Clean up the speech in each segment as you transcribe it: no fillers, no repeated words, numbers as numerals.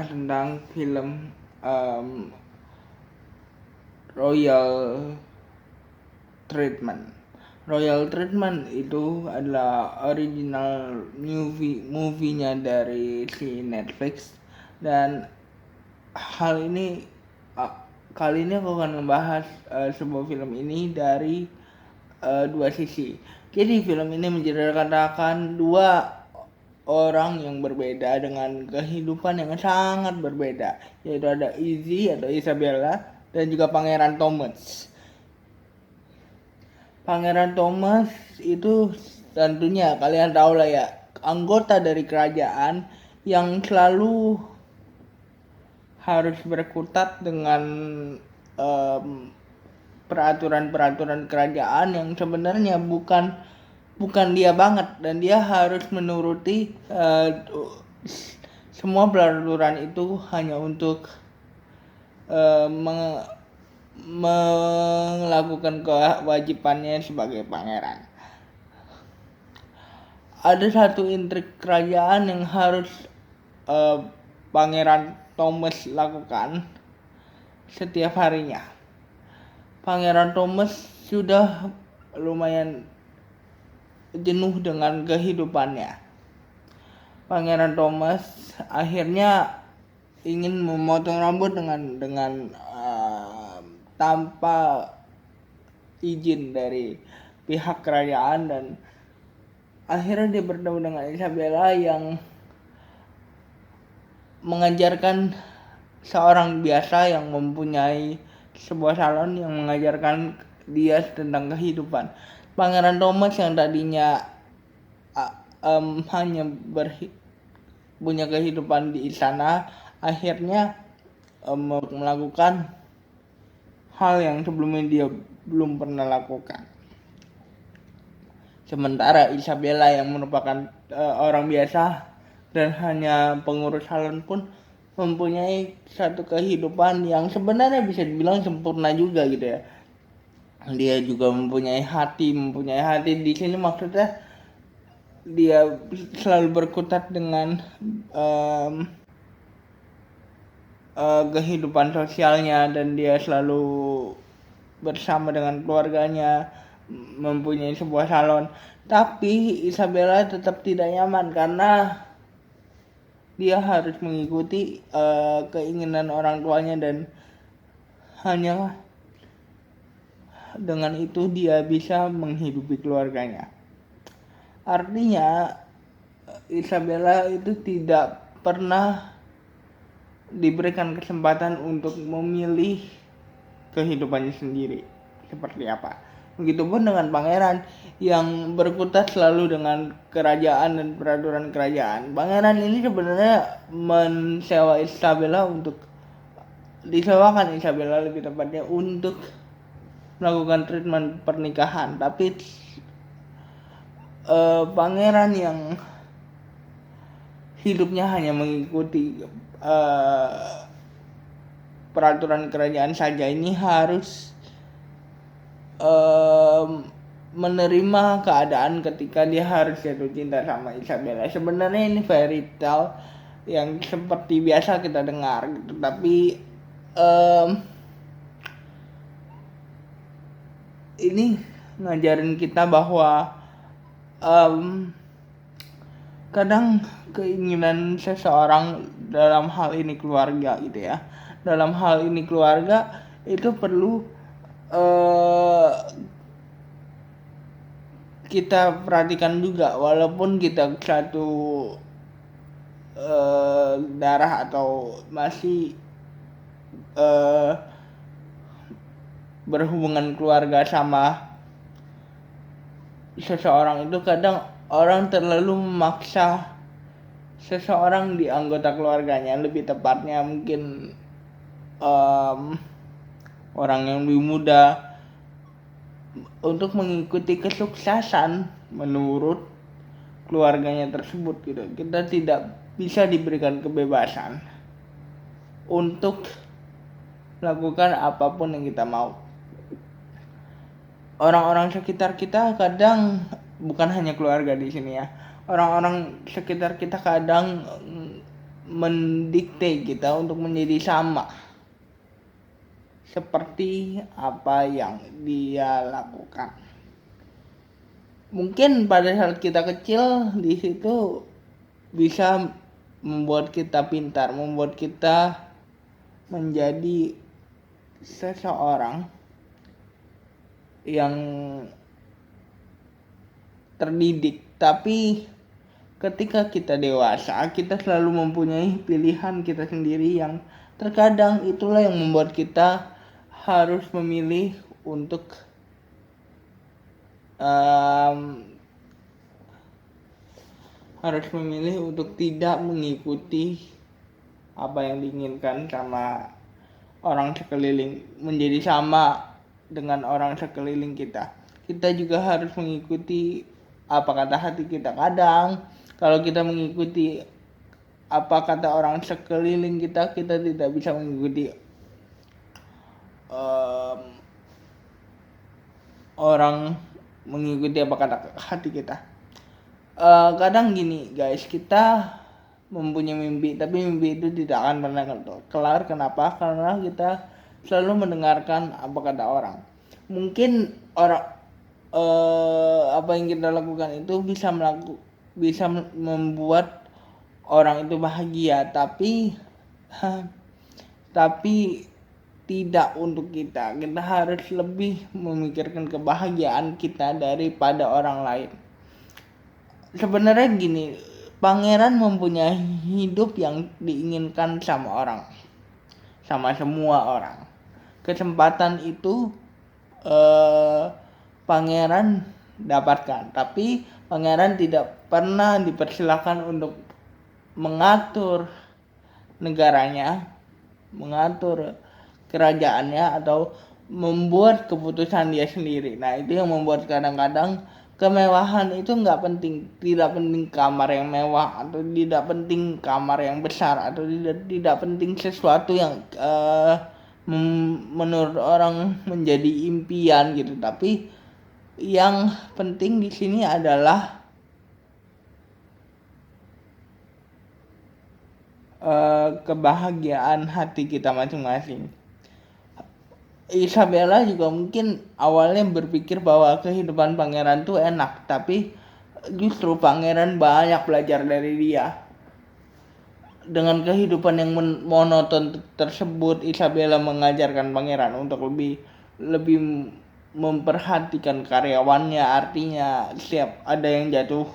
membahas tentang film Royal Treatment. Royal Treatment itu adalah original movie-nya dari si Netflix, dan kali ini aku akan membahas sebuah film ini dari dua sisi. Jadi film ini menceritakan dua orang yang berbeda dengan kehidupan yang sangat berbeda, yaitu ada Izzy atau Isabella dan juga Pangeran Thomas. Pangeran Thomas itu tentunya kalian tahu lah ya, anggota dari kerajaan yang selalu harus berkutat dengan peraturan-peraturan kerajaan yang sebenarnya bukan dia banget, dan dia harus menuruti semua peraturan itu hanya untuk melakukan kewajibannya sebagai pangeran. Ada satu intrik kerajaan yang harus Pangeran Thomas lakukan setiap harinya. Pangeran Thomas sudah lumayan jenuh dengan kehidupannya. Pangeran Thomas akhirnya ingin memotong rambut dengan tanpa izin dari pihak kerajaan, dan akhirnya dia bertemu dengan Isabella yang mengajarkan seorang biasa yang mempunyai sebuah salon yang mengajarkan dia tentang kehidupan. Pangeran Thomas yang tadinya hanya punya kehidupan di istana, akhirnya melakukan hal yang sebelumnya dia belum pernah lakukan. Sementara Isabella yang merupakan orang biasa dan hanya pengurus salon pun mempunyai satu kehidupan yang sebenarnya bisa dibilang sempurna juga gitu ya. Dia juga mempunyai hati di sini maksudnya dia selalu berkutat dengan kehidupan sosialnya, dan dia selalu bersama dengan keluarganya, mempunyai sebuah salon. Tapi Isabella tetap tidak nyaman karena dia harus mengikuti keinginan orang tuanya, dan hanya dengan itu dia bisa menghidupi keluarganya. Artinya Isabella itu tidak pernah diberikan kesempatan untuk memilih kehidupannya sendiri seperti apa. Begitupun dengan pangeran yang berkutat selalu dengan kerajaan dan peraturan kerajaan. Pangeran ini sebenarnya disewakan Isabella lebih tepatnya untuk melakukan treatment pernikahan, tapi pangeran yang hidupnya hanya mengikuti peraturan kerajaan saja ini harus menerima keadaan ketika dia harus jatuh cinta sama Isabella. Sebenarnya ini fairy tale yang seperti biasa kita dengar gitu, tapi ini ngajarin kita bahwa kadang keinginan seseorang dalam hal ini keluarga gitu ya, dalam hal ini keluarga itu perlu kita perhatikan juga, walaupun kita satu darah atau masih berhubungan keluarga sama seseorang. Itu kadang orang terlalu memaksa seseorang di anggota keluarganya, lebih tepatnya mungkin orang yang lebih muda, untuk mengikuti kesuksesan menurut keluarganya tersebut gitu. Kita tidak bisa diberikan kebebasan untuk melakukan apapun yang kita mau. Orang-orang sekitar kita kadang, bukan hanya keluarga di sini ya, orang-orang sekitar kita kadang mendikte kita untuk menjadi sama seperti apa yang dia lakukan. Mungkin pada saat kita kecil di situ bisa membuat kita pintar, membuat kita menjadi seseorang yang terdidik. Tapi ketika kita dewasa, kita selalu mempunyai pilihan kita sendiri yang terkadang itulah yang membuat kita harus memilih untuk tidak mengikuti apa yang diinginkan sama orang sekeliling, menjadi sama dengan orang sekeliling kita. Kita juga harus mengikuti apa kata hati kita. Kadang kalau kita mengikuti apa kata orang sekeliling kita, kita tidak bisa mengikuti orang mengikuti apa kata hati kita. Kadang gini guys, kita mempunyai mimpi, tapi mimpi itu tidak akan pernah kelar. Kenapa? Karena kita selalu mendengarkan apa kata orang. Mungkin orang apa yang kita lakukan itu bisa membuat orang itu bahagia, tapi tidak untuk kita. Kita harus lebih memikirkan kebahagiaan kita daripada orang lain. Sebenarnya gini, pangeran mempunyai hidup yang diinginkan sama semua orang. Kesempatan itu pangeran dapatkan, tapi pangeran tidak pernah dipersilakan untuk mengatur negaranya, mengatur kerajaannya, atau membuat keputusan dia sendiri. Nah, itu yang membuat kadang-kadang kemewahan itu nggak penting. Tidak penting kamar yang mewah, atau tidak penting kamar yang besar, atau tidak penting sesuatu yang menurut orang menjadi impian gitu. Tapi yang penting di sini adalah kebahagiaan hati kita masing-masing. Isabella juga mungkin awalnya berpikir bahwa kehidupan pangeran tuh enak, tapi justru pangeran banyak belajar dari dia. Dengan kehidupan yang monoton tersebut, Isabella mengajarkan pangeran untuk lebih memperhatikan karyawannya. Artinya setiap ada yang jatuh,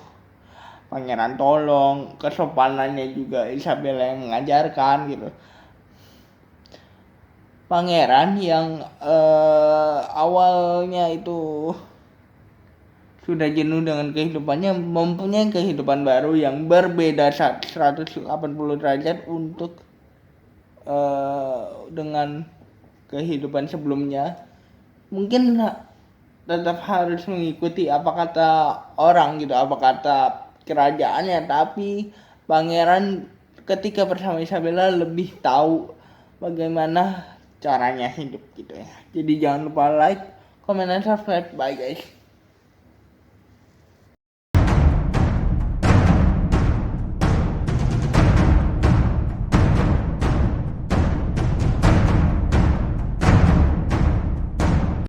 pangeran tolong. Kesopanannya juga Isabella yang mengajarkan gitu. Pangeran yang awalnya itu sudah jenuh dengan kehidupannya, mempunyai kehidupan baru yang berbeda 180 derajat untuk dengan kehidupan sebelumnya. Mungkin tetap harus mengikuti apa kata orang gitu, apa kata kerajaannya, tapi pangeran ketika bersama Isabella lebih tahu bagaimana caranya hidup gitu ya. Jadi jangan lupa like, comment, dan subscribe. Bye guys.